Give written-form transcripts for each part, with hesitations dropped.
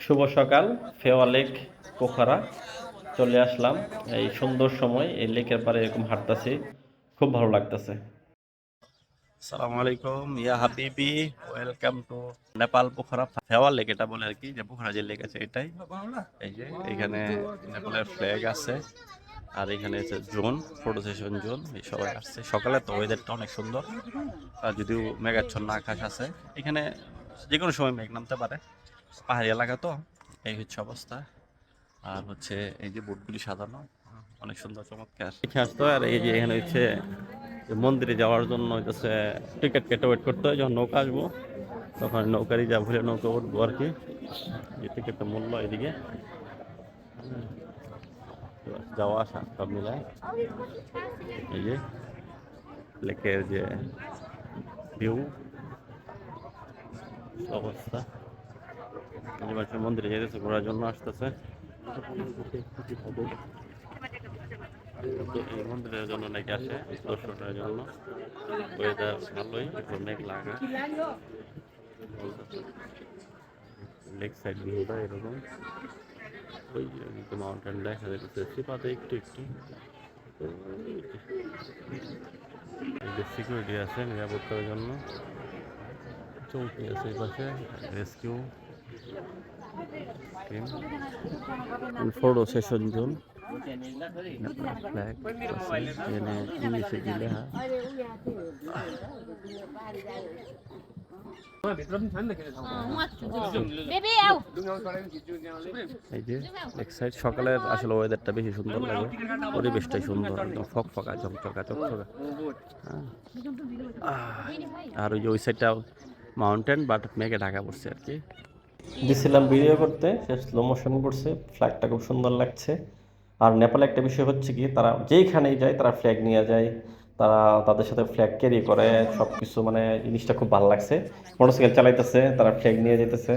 শুভ সকাল। ফেওয়া লেক, পোখরা চলে আসলাম। এই সুন্দর সময় এই লেকের পাড়ে এরকম হাঁটতেছি, খুব ভালো লাগতেছে। আসসালামু আলাইকুম ইয়া হাবিবি, welcome to Nepal Pokhara Phewa lake. এটা বলে আর কি, যে পোখরা যে লেক আছে এটাই। এই যে এখানে নেপালের ফ্ল্যাগ আছে, আর এখানে হচ্ছে জোন, ফটো সেশন জোন। এই সবাই আসছে সকালে, তো ওয়েদারটা অনেক সুন্দর। আর যদিও মেঘাচ্ছন্ন আকাশ আছে এখানে, যে কোনো সময় মেঘ নামতে পারে, পাহাড়ি এলাকা তো। এই হচ্ছে অবস্থা। আর হচ্ছে এই যে বোটগুলি সাজানো, অনেক সুন্দর চমৎকার দেখে আসতো। আর এই যে এখানে হচ্ছে মন্দিরে যাওয়ার জন্য হচ্ছে টিকিট কেটে ওয়েট করতে হয়। যখন নৌকা আসবো তখন নৌকারই যা ভুলে নৌকা উঠবো আর কি। যে টিকিটের মূল্য এদিকে যাওয়া আসা সব মিলায়। এই যে লেকের যে ভিউ অবস্থা, মন্দিরে যেতেছে, ঘোরার জন্য আসতেছে। এই মন্দিরের জন্য নাকি আসে দর্শনের জন্য। ওয়েদার ভালোই, একটু মেঘ লাগা। লেক সাইড ভিউটা এরকম। ওই যে মাউন্টেন দেখা যাচ্ছে সিপাতে একটু একটু। এই যে সিকিউরিটি আছে নিরাপত্তার জন্য, চৌকি আছে এই পাশে, rescue team, photo session zone, flag এখানে ইংলিশে দিলে। এই যে এক সাইড সকালের আসলে ওয়েদারটা বেশি সুন্দর লাগে, পরিবেশটাই সুন্দর, একদম ফকফকা ঝকঝকা চকচকা। আর ওই যে ওই সাইডটা মাউন্টেন, বাট মেঘে ঢাকা পড়ছে আর কি। দিছিলাম ভিডিও করতে, সে স্লো মোশন করছে, ফ্ল্যাগটা খুব সুন্দর লাগছে। আর নেপালে একটা বিষয় হচ্ছে কি, তারা যেইখানেই যায় তারা ফ্ল্যাগ নিয়ে যায়, তারা তাদের সাথে ফ্ল্যাগ ক্যারি করে সব কিছু। মানে জিনিসটা খুব ভালো লাগছে। মোটরসাইকেল চালাইতেছে, তারা ফ্ল্যাগ নিয়ে যেতেছে,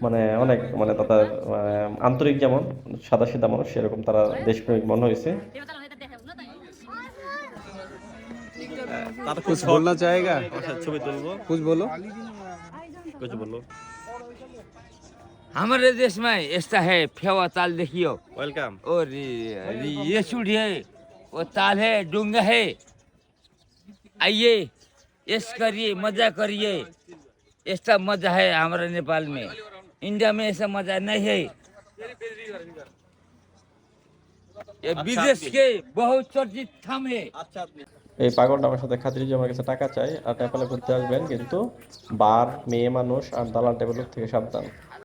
মানে অনেক, মানে তাদের আন্তরিক, যেমন সাদা সিধা মানুষ সেরকম তারা দেশপ্রেমিক মনে হয়েছে। कुछ बोलना चाहेगा? ছবি তুলবো, कुछ बोलो। কিছু বললো। हमारे देश में ऐसा है फेवा ताल देखियो। ওয়েলকাম। और ये चूड़ी है, वो ताल है, डूंगा है। आइए, ऐश करिए, मजा करिए। ऐसा मजा है हमारे नेपाल में। इंडिया में ऐसा मजा नहीं है। ये विदेश के बहुत चर्चित थाम है। এই পাগলটা আমার সাথে খাতির যে আমার কাছে টাকা চাই। আর নেপালে ঘুরতে আসবেন কিন্তু বার, মেয়ে মানুষ আর দালাল টাইপের লোক থেকে সাবধান।